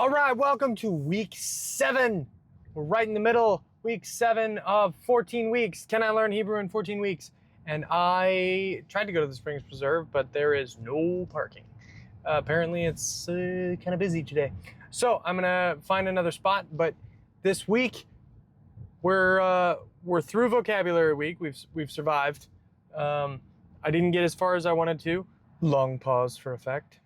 All right, welcome to week 7. We're right in the middle, week 7 of 14 weeks. Can I learn Hebrew in 14 weeks? And I tried to go to the Springs Preserve, but there is no parking. Apparently it's kind of busy today. So I'm gonna find another spot, but this week we're through vocabulary week. We've survived. I didn't get as far as I wanted to. Long pause for effect.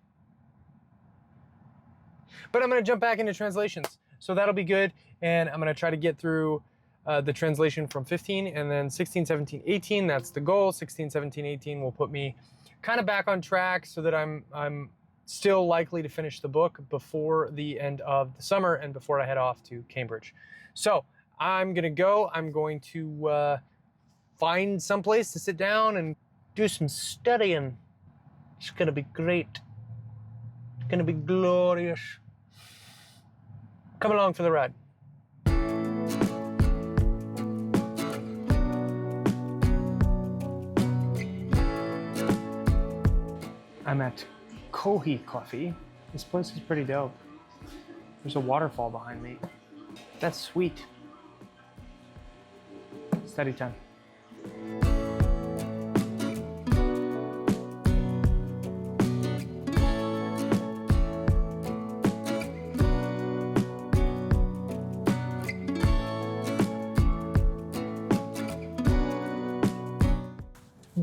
But I'm going to jump back into translations. So that'll be good. And I'm going to try to get through the translation from 15 and then 16, 17, 18. That's the goal. 16, 17, 18 will put me kind of back on track so that I'm still likely to finish the book before the end of the summer and before I head off to Cambridge. So I'm going to go. I'm going to find some place to sit down and do some studying. It's going to be great. It's going to be glorious. Come along for the ride. I'm at Kohi Coffee. This place is pretty dope. There's a waterfall behind me. That's sweet. Study time.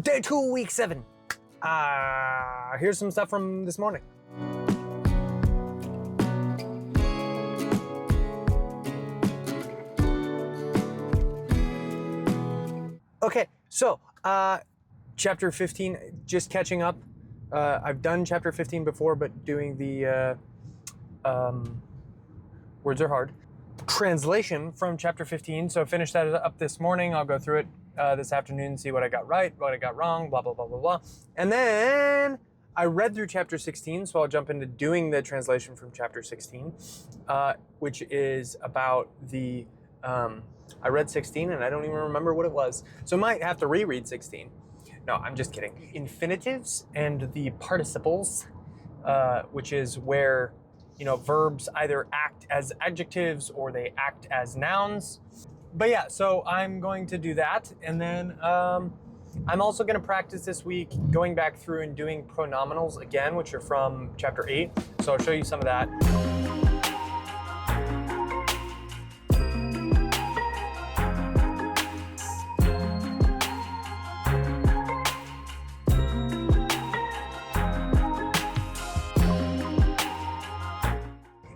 Day 2, week 7. Here's some stuff from this morning. Okay, so chapter 15, just catching up. I've done chapter 15 before, but doing the words are hard. Translation from chapter 15. So I finished that up this morning. I'll go through it this afternoon, see what I got right, what I got wrong, blah, blah, blah, blah, blah. And then I read through chapter 16, so I'll jump into doing the translation from chapter 16, which is about the, I read 16 and I don't even remember what it was. So I might have to reread 16. No, I'm just kidding. Infinitives and the participles, which is where, you know, verbs either act as adjectives or they act as nouns. But yeah, so I'm going to do that. And then I'm also going to practice this week going back through and doing pronominals again, which are from chapter 8. So I'll show you some of that.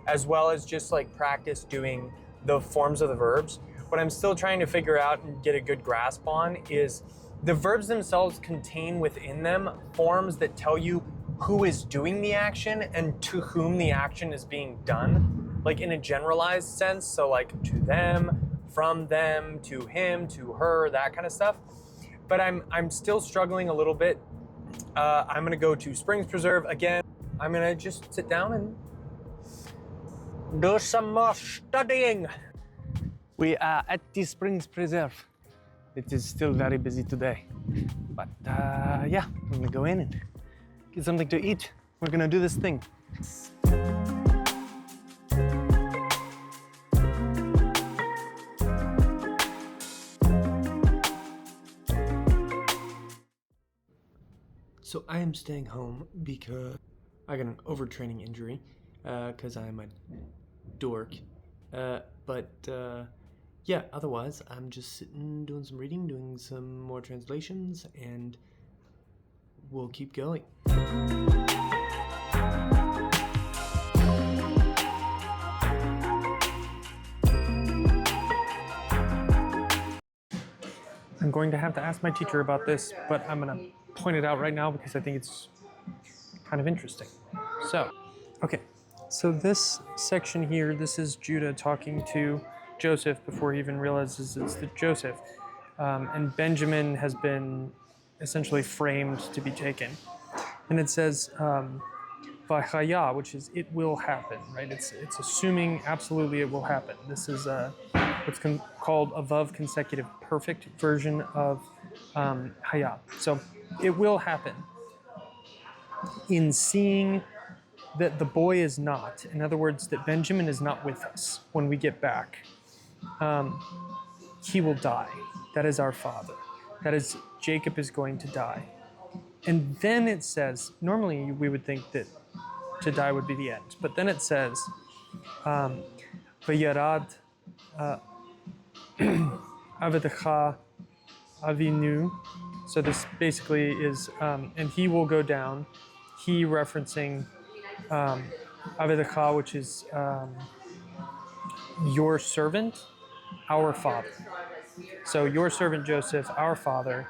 As well as just like practice doing the forms of the verbs. What I'm still trying to figure out and get a good grasp on is the verbs themselves contain within them forms that tell you who is doing the action and to whom the action is being done, like in a generalized sense. So like to them, from them, to him, to her, that kind of stuff. But I'm still struggling a little bit. I'm gonna go to Springs Preserve again. I'm gonna just sit down and do some more studying. We are at the Springs Preserve. It is still very busy today. But yeah, I'm gonna go in and get something to eat. We're gonna do this thing. So I am staying home because I got an overtraining injury because I'm a dork. Yeah, otherwise, I'm just sitting, doing some reading, doing some more translations, and we'll keep going. I'm going to have to ask my teacher about this, but I'm going to point it out right now because I think it's kind of interesting. So, okay, so this section here, this is Judah talking to Joseph before he even realizes it's the Joseph. And Benjamin has been essentially framed to be taken. And it says, Vaychaya, which is it will happen, right? It's assuming absolutely it will happen. This is what's called a Vav consecutive perfect version of Haya. So it will happen. In seeing that the boy is not. In other words, that Benjamin is not with us when we get back. He will die. That is our father. That is, Jacob is going to die. And then it says, normally we would think that to die would be the end, but then it says, Vayarad Avadecha Avinu. So this basically is, and he will go down. He referencing Avadecha, which is your servant, our father. So your servant Joseph, our father,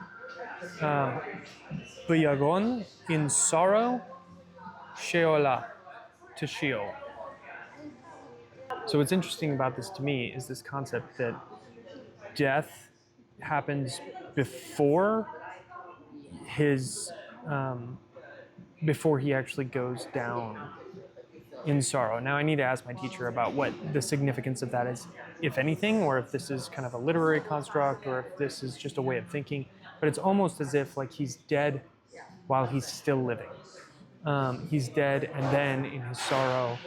B'yagon, in sorrow, Sheolah, to Sheol. So what's interesting about this to me is this concept that death happens before before he actually goes down in sorrow. Now I need to ask my teacher about what the significance of that is, if anything, or if this is kind of a literary construct, or if this is just a way of thinking. But it's almost as if like he's dead while he's still living. He's dead, and then in his sorrow,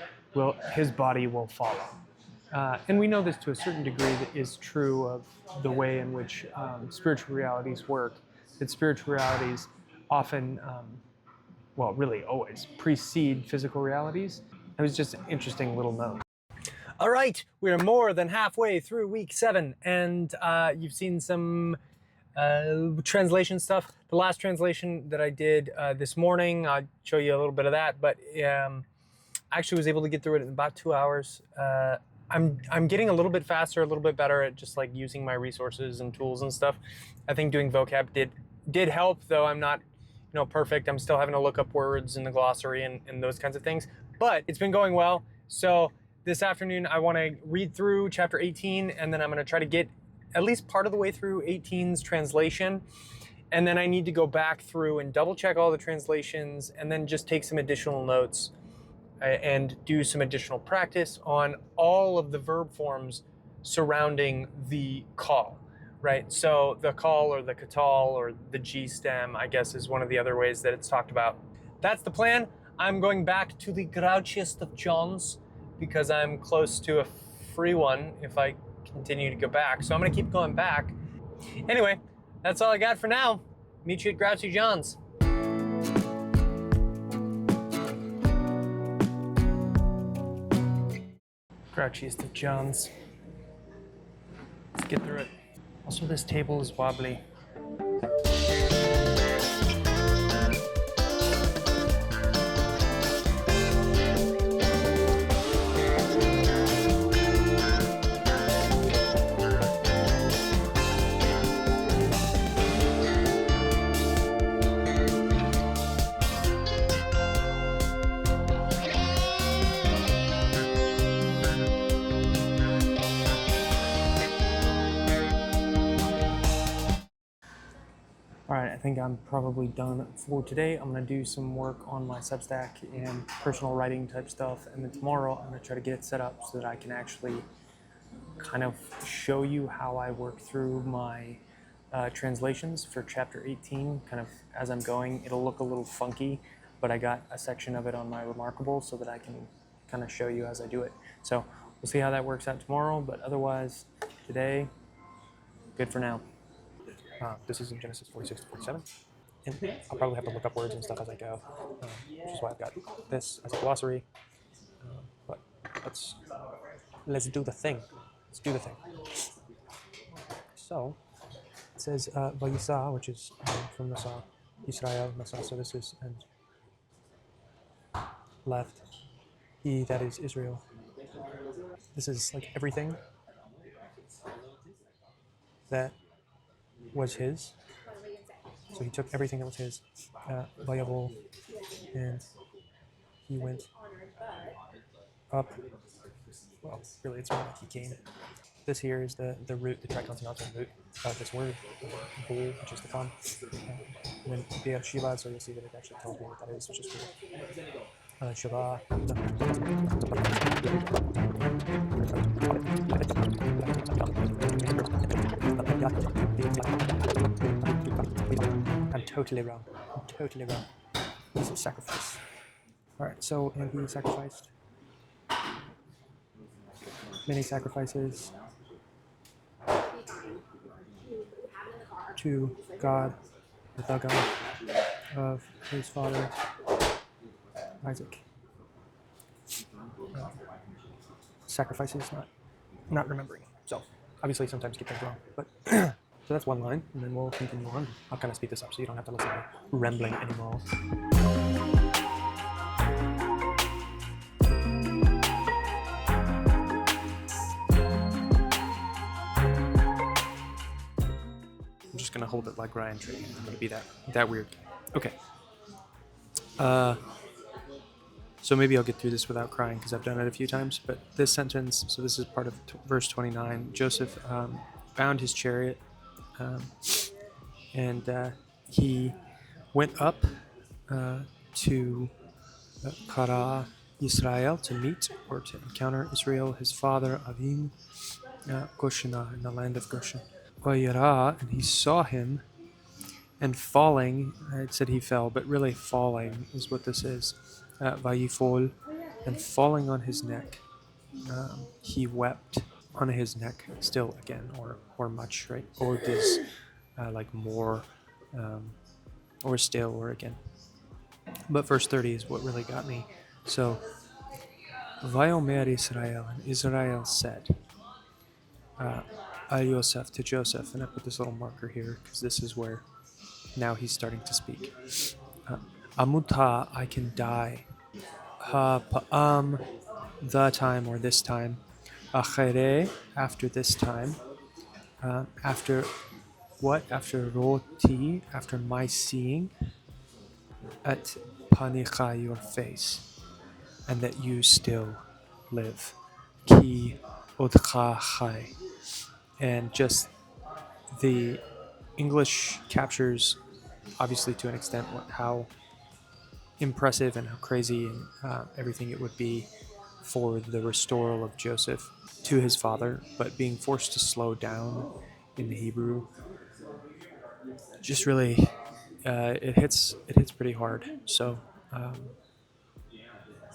his body will follow. And we know this to a certain degree that is true of the way in which spiritual realities work, that spiritual realities often, well, really always, precede physical realities. It was just an interesting little note. All right, we're more than halfway through week 7, and you've seen some translation stuff. The last translation that I did this morning, I'll show you a little bit of that, but I actually was able to get through it in about 2 hours. I'm getting a little bit faster, a little bit better at just like using my resources and tools and stuff. I think doing vocab did help, though I'm not perfect. I'm still having to look up words in the glossary and those kinds of things, but it's been going well. So this afternoon I want to read through chapter 18, and then I'm going to try to get at least part of the way through 18's translation. And then I need to go back through and double check all the translations, and then just take some additional notes and do some additional practice on all of the verb forms surrounding the call, right? So the call, or the katal, or the G stem, I guess, is one of the other ways that it's talked about. That's the plan. I'm going back to the grouchiest of Johns because I'm close to a free one if I continue to go back. So I'm gonna keep going back. Anyway, that's all I got for now. Meet you at Grouchy John's. Grouchiest of Johns. Let's get through it. Also, this table is wobbly. Alright, I think I'm probably done for today. I'm going to do some work on my Substack and personal writing type stuff, and then tomorrow I'm going to try to get it set up so that I can actually kind of show you how I work through my translations for chapter 18, kind of as I'm going. It'll look a little funky, but I got a section of it on my Remarkable so that I can kind of show you as I do it. So we'll see how that works out tomorrow, but otherwise, today, good for now. This is in Genesis 46 to 47, and I'll probably have to look up words and stuff as I go, which is why I've got this as a glossary. But let's do the thing. Let's do the thing. So it says Vayisa, which is from Nasa, Israel, Nasa. So this is and left. He, that is Israel. This is like everything that was his. So he took everything that was his, valuable, and he went up. Well, really, it's more like he came. This here is the root, the triconsonantal root of this word, or bul, which is the con. And then Beersheba, so you'll see that it actually tells me what that is, which is weird. Sheba. I'm totally wrong. I'm totally wrong. This is sacrifice. All right, so, and he sacrificed many sacrifices to God, the God of his father, Isaac. Sacrifices, not remembering. So, obviously sometimes get things wrong, but so that's one line, and then we'll continue on. I'll kind of speed this up so you don't have to listen to me rambling anymore. I'm just gonna hold it like Ryan Tree. I'm gonna be that weird. Okay. So maybe I'll get through this without crying because I've done it a few times. But this sentence, so this is part of verse 29. Joseph found his chariot, and he went up to Kara Israel to meet or to encounter Israel, his father Avim, Goshenah, in the land of Goshen. Vayera, and he saw him, and falling, it said he fell, but really falling is what this is. Vayifol, and falling on his neck, he wept on his neck still again, or much, right? Or is like more, or still, or again. But verse 30 is what really got me. So, Vayomer Israel, and Israel said, Al Yosef, to Joseph, and I put this little marker here because this is where now he's starting to speak. Amuta, I can die. Ha pa'am, the time or this time. Achere, after this time. After what? After roti, after my seeing. At panicha, your face, and that you still live. Ki odcha chai. And just the English captures, obviously to an extent, how impressive and how crazy and everything it would be for the restoral of Joseph to his father, but being forced to slow down in the Hebrew, just really, it hits pretty hard. So,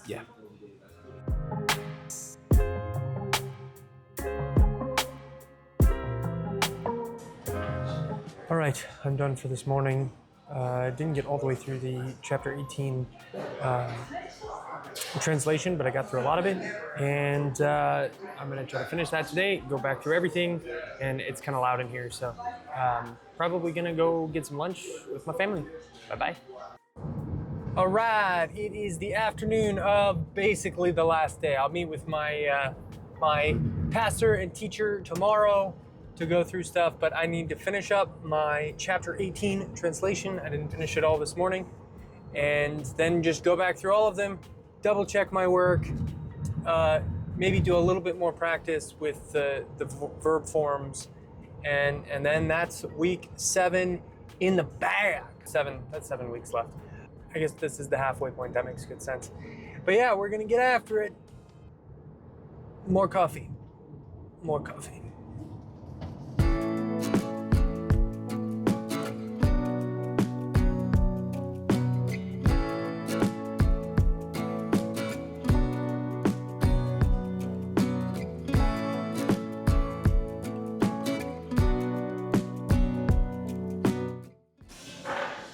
yeah. All right, I'm done for this morning. I didn't get all the way through the chapter 18 translation, but I got through a lot of it, and I'm going to try to finish that today, go back through everything, and it's kind of loud in here, so probably going to go get some lunch with my family. Bye-bye. All right, it is the afternoon of basically the last day. I'll meet with my my pastor and teacher tomorrow to go through stuff, but I need to finish up my chapter 18 translation. I didn't finish it all this morning. And then just go back through all of them, double check my work, maybe do a little bit more practice with the verb forms. And then that's week 7 in the bag. That's 7 weeks left. I guess this is the halfway point. That makes good sense. But yeah, we're gonna get after it. More coffee. More coffee.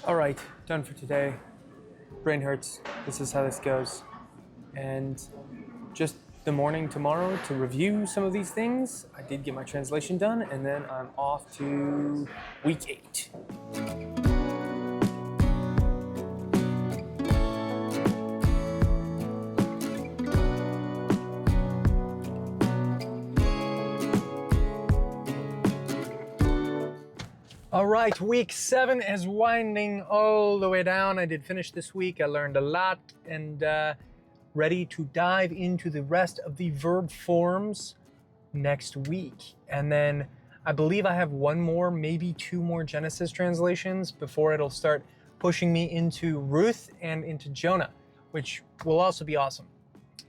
All right, done for today. Brain hurts. This is how this goes. And just the morning tomorrow to review some of these things. I did get my translation done, and then I'm off to week 8. All right, week 7 is winding all the way down. I did finish this week. I learned a lot, and ready to dive into the rest of the verb forms next week. And then I believe I have one more, maybe 2 more Genesis translations before it'll start pushing me into Ruth and into Jonah, which will also be awesome.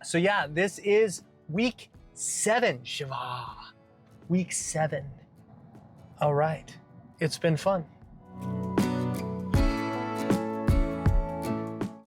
So yeah, this is week 7, Shiva. Week 7. All right. It's been fun.